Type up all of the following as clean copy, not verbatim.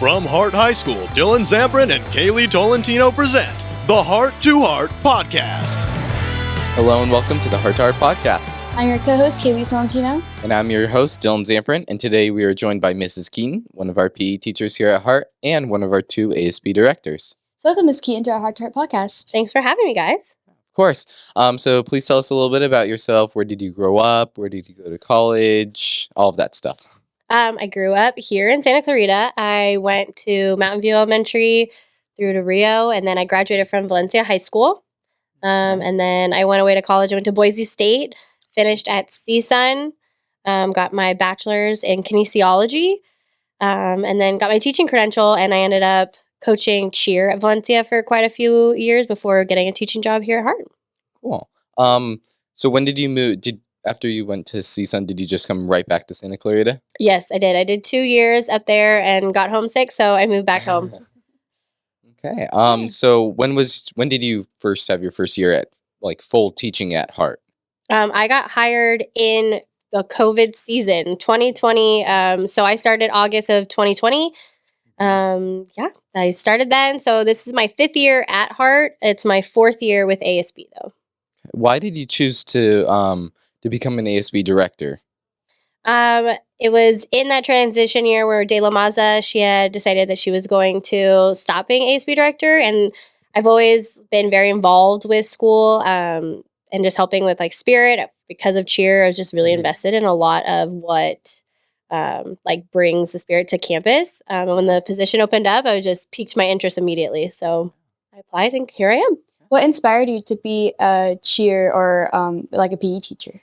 From Hart High School, Dillon, Zamperin, and Kaylee Tolentino present the Hart to Hart Podcast. Hello and welcome to the Hart to Hart Podcast. I'm your co-host, Kaylee Tolentino. And I'm your host, Dillon Zamperin. And today we are joined by Mrs. Keaton, one of our PE teachers here at Hart, and one of our two ASB directors. So welcome, Ms. Keaton, to our Hart to Hart Podcast. Thanks for having me, guys. Of course. So please tell us a little bit about yourself. Where did you grow up? Where did you go to college? All of that stuff. I grew up here in Santa Clarita. I went to Mountain View Elementary through to Rio, and then I graduated from Valencia High School. And then I went away to college. I went to Boise State, finished at CSUN, got my bachelor's in kinesiology, and then got my teaching credential, and I ended up coaching cheer at Valencia for quite a few years before getting a teaching job here at Hart. Cool. So when did you move? After you went to CSUN, did you just come right back to Santa Clarita? Yes, I did. I did 2 years up there and got homesick, so I moved back home. Okay. So when did you first have your first year at full teaching at Hart? I got hired in the COVID season, 2020. So I started August of 2020. I started then. So this is my 5th year at Hart. It's my 4th year with ASB though. Why did you choose to become an ASB director? It was in that transition year where De La Maza, she had decided that she was going to stop being ASB director. And I've always been very involved with school and just helping with spirit. Because of cheer, I was just really invested in a lot of what brings the spirit to campus. When the position opened up, I just piqued my interest immediately. So I applied and here I am. What inspired you to be a cheer or a PE teacher?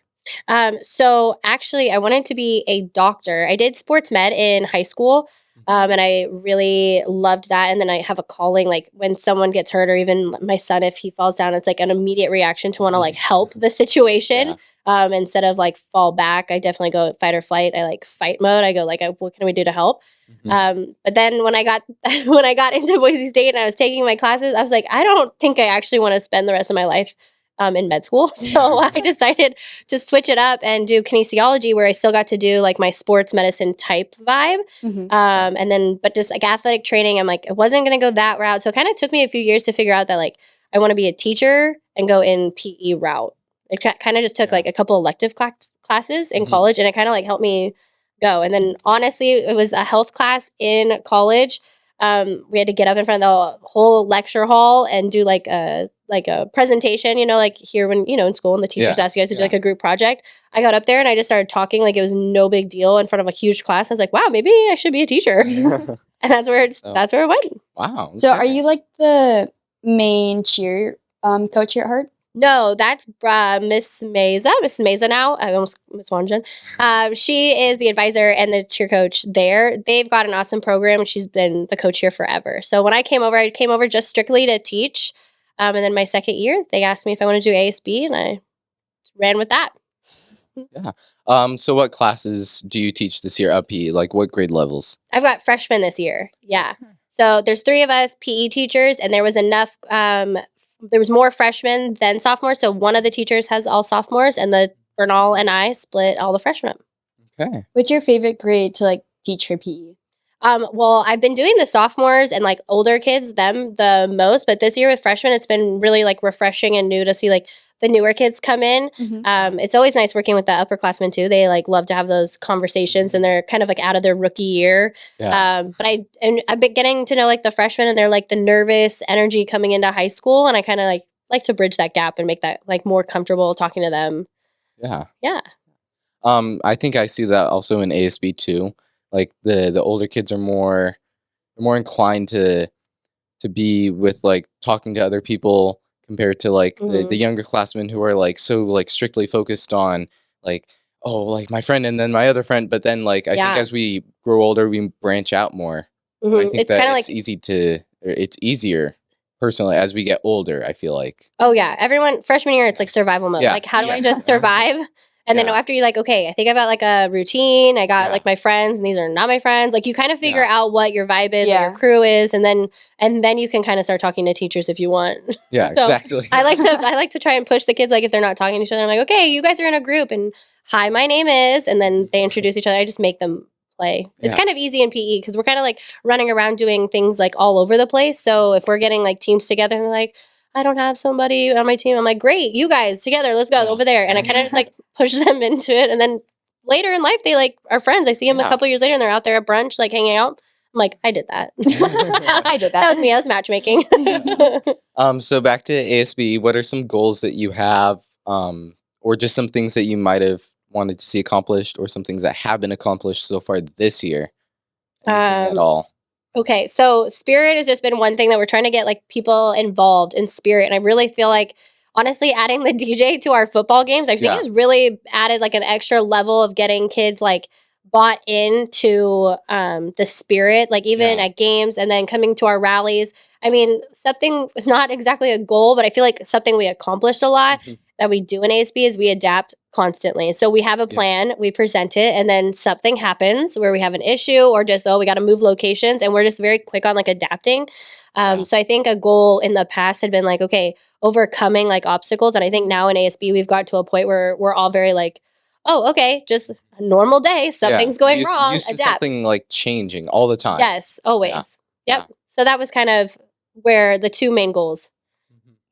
So actually, I wanted to be a doctor. I did sports med in high school, and I really loved that. And then I have a calling, when someone gets hurt, or even my son, if he falls down, it's an immediate reaction to want to help the situation. Yeah. Instead of fall back, I definitely go fight or flight. I fight mode. I go what can we do to help? Mm-hmm. But then when I got into Boise State and I was taking my classes, I was I don't think I actually want to spend the rest of my life in med school. So I decided to switch it up and do kinesiology, where I still got to do my sports medicine type vibe. Mm-hmm. But just athletic training, I'm I wasn't going to go that route. So it kind of took me a few years to figure out that I want to be a teacher and go in PE route. It kind of just took a couple elective classes in college, and it kind of helped me go. And then honestly, it was a health class in college. We had to get up in front of the whole lecture hall and do a presentation, here when, in school and the teachers ask you guys to do a group project. I got up there and I just started talking it was no big deal in front of a huge class. I was wow, maybe I should be a teacher. And that's where it went. Wow. Okay. So are you the main cheer coach here at Hart? No, that's Miss Meza. Mrs. Meza now. I almost Miss Wanjan. She is the advisor and the cheer coach there. They've got an awesome program, and she's been the coach here forever. So when I came over just strictly to teach. And then my second year, they asked me if I want to do ASB, and I ran with that. Yeah. So what classes do you teach this year at PE? What grade levels? I've got freshmen this year. Yeah. So there's 3 of us PE teachers, and there was enough. There was more freshmen than sophomores. So one of the teachers has all sophomores, and the Bernal and I split all the freshmen up. Okay. What's your favorite grade to teach for PE? Well, I've been doing the sophomores and older kids, them the most, but this year with freshmen, it's been really refreshing and new to see the newer kids come in. Mm-hmm. It's always nice working with the upperclassmen too. They love to have those conversations, and they're kind of out of their rookie year. Yeah. But I've been getting to know the freshmen, and they're the nervous energy coming into high school, and I kind of like to bridge that gap and make that more comfortable talking to them. Yeah. Yeah. I think I see that also in ASB too. The older kids are more inclined to be with talking to other people compared to the younger classmen who are so strictly focused on my friend and then my other friend. But then I think as we grow older, we branch out more. Mm-hmm. I think it's that it's easier personally as we get older, I feel like. Oh yeah. Freshman year, it's survival mode. Yeah. How do I just survive? And then after you okay, I think I got a routine. I got my friends, and these are not my friends. You kind of figure out what your vibe is, what your crew is, and then you can kind of start talking to teachers if you want. Yeah, so exactly. I like to try and push the kids. If they're not talking to each other, I'm okay, you guys are in a group, and hi, my name is, and then they introduce each other. I just make them play. It's Yeah. kind of easy in PE because we're kind of like running around doing things like all over the place. So if we're getting like teams together and they're like, I don't have somebody on my team, I'm like, great, you guys together, let's go over there. And I kind of just like push them into it. And then later in life, they like are friends. I see them a couple years later and they're out there at brunch, like hanging out. I'm like, I did that. I did that. That was me. I was matchmaking. So back to ASB, what are some goals that you have, or just some things that you might have wanted to see accomplished, or some things that have been accomplished so far this year? Anything at all? Okay, so Spirit has just been one thing that we're trying to get like people involved in Spirit, and I really feel like honestly adding the DJ to our football games, I think has really added like an extra level of getting kids like bought into the Spirit, like even at games and then coming to our rallies. I mean, something not exactly a goal, but I feel like something we accomplished a lot that we do in ASB is we adapt constantly. So we have a plan, we present it, and then something happens where we have an issue or just, we got to move locations, and we're just very quick on like adapting. So I think a goal in the past had been like, okay, overcoming like obstacles. And I think now in ASB, we've got to a point where we're all very like, oh, okay, just a normal day. Something's going wrong. Used to adapt. something like changing all the time. Yes, always. Yeah. Yep. So that was kind of where the two main goals,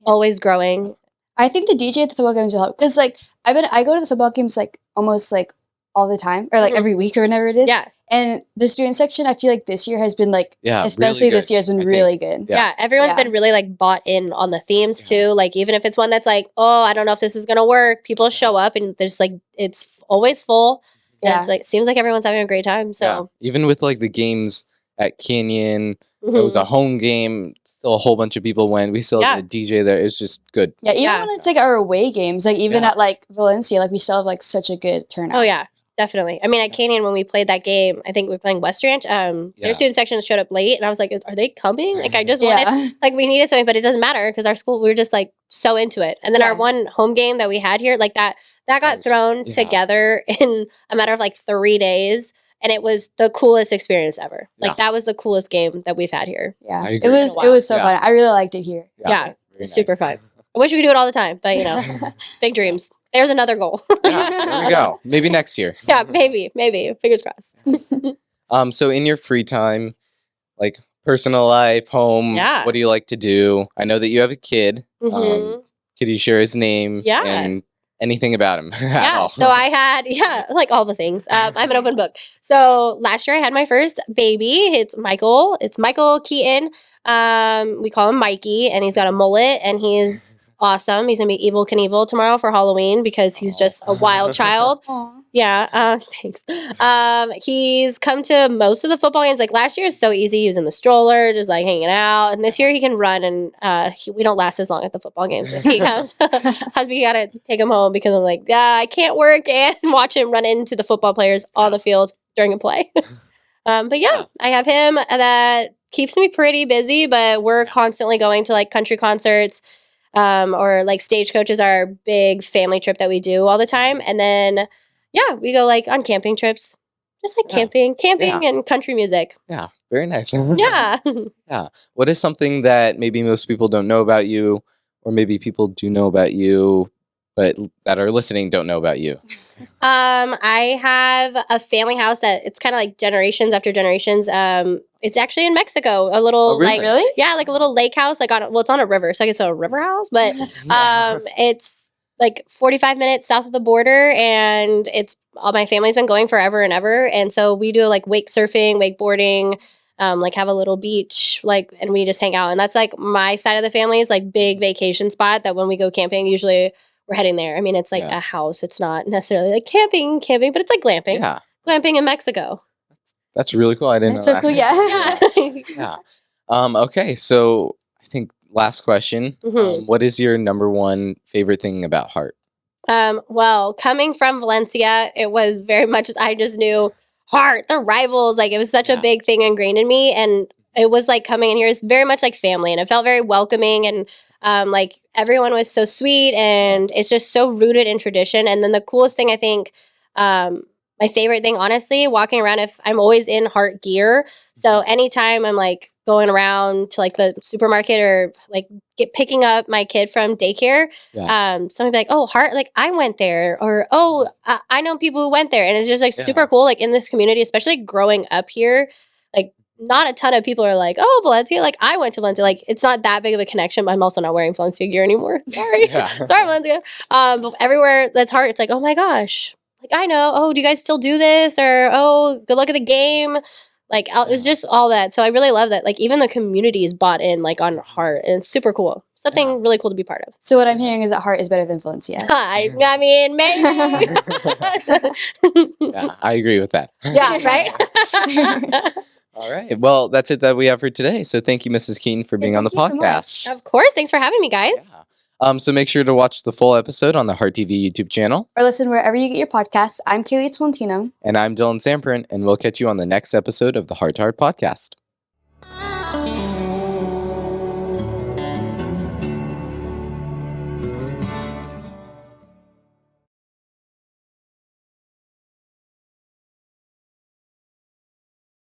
always growing. I think the DJ at the football games will help because like I go to the football games like almost like all the time or like every week or whenever it is. Yeah. And the student section, I feel like this year has been like, especially really this year has been really good. Yeah, everyone's been really like bought in on the themes too. Like even if it's one that's like, oh, I don't know if this is gonna work, people show up and there's like it's always full. Yeah, it's like seems like everyone's having a great time. So even with like the games at Canyon, it was a home game. Still a whole bunch of people went. We still had a DJ there. It was just good. Yeah, even when it's like our away games, like even at like Valencia, like we still have like such a good turnout. Oh yeah. Definitely. I mean, at Canyon, when we played that game, I think we were playing West Ranch. Their student section showed up late, and I was like, "Are they coming?" Like, I just wanted, like, we needed something, but it doesn't matter because our school, we were just like so into it. And then our one home game that we had here, like that got thrown together in a matter of like 3 days, and it was the coolest experience ever. Like that was the coolest game that we've had here. Yeah, it was so fun. I really liked it here. Yeah, super fun. I wish we could do it all the time, but you know, big dreams. There's another goal. There we go. Maybe next year. Yeah, maybe. Fingers crossed. So in your free time, like personal life, home, what do you like to do? I know that you have a kid. Could you share his name? Yeah. And anything about him? Yeah. So I had, like all the things. I'm an open book. So last year I had my first baby. It's Michael. It's Michael Keaton. We call him Mikey, and he's got a mullet, and he's awesome. He's gonna be Evil Knievel tomorrow for Halloween because he's just a wild child. Yeah, thanks. He's come to most of the football games. Like last year is so easy. He was in the stroller, just like hanging out. And this year he can run, and we don't last as long at the football games. If he comes, husband, you gotta take him home because I'm like, I can't work and watch him run into the football players on the field during a play. But yeah, I have him. That keeps me pretty busy. But we're constantly going to like country concerts. Or like Stagecoach is our big family trip that we do all the time. And then, we go like on camping trips, just like camping and country music. Yeah. Very nice. Yeah. Yeah. What is something that maybe most people don't know about you, or maybe people do know about you, but that are listening don't know about you? I have a family house that it's kind of like generations after generations. It's actually in Mexico, a little like a little lake house, like it's on a river, so I guess it's a river house, but it's like 45 minutes south of the border, and it's all my family's been going forever and ever, and so we do like wake surfing, wakeboarding, like have a little beach, like, and we just hang out, and that's like my side of the family is like big vacation spot that when we go camping, usually we're heading there. I mean, it's like a house. It's not necessarily like camping, but it's like glamping. Yeah. Glamping in Mexico. That's really cool. I didn't know so that. Cool, yeah. Yeah. Okay, so I think last question. What is your number one favorite thing about Hart? Well, coming from Valencia, it was very much, I just knew Hart, the rivals. Like, it was such a big thing ingrained in me. And it was like coming in here is very much like family, and it felt very welcoming, and like everyone was so sweet, and it's just so rooted in tradition. And then the coolest thing, I think, my favorite thing, honestly, walking around, if I'm always in Hart gear. So anytime I'm like going around to like the supermarket or like picking up my kid from daycare, somebody be like, oh, Hart, like I went there, or oh, I know people who went there, and it's just like super cool. Like in this community, especially growing up here, like not a ton of people are like, oh, Valencia, like I went to Valencia. Like it's not that big of a connection, but I'm also not wearing Valencia gear anymore. Sorry. Sorry, Valencia. But everywhere that's Hart, it's like, oh my gosh, like I know. Oh, do you guys still do this? Or oh, good luck at the game. Like it's just all that. So I really love that. Like even the community is bought in like on Hart, and it's super cool. Something really cool to be part of. So what I'm hearing is that Hart is better than Valencia. I mean, maybe. I agree with that. Yeah, right? All right. Well, that's it that we have for today. So thank you, Mrs. Keaton, for being on the podcast. Of course. Thanks for having me, guys. So make sure to watch the full episode on the Hart TV YouTube channel. Or listen wherever you get your podcasts. I'm Kaylee Tolentino. And I'm Dillon Zamperin, and we'll catch you on the next episode of the Hart to Hart podcast.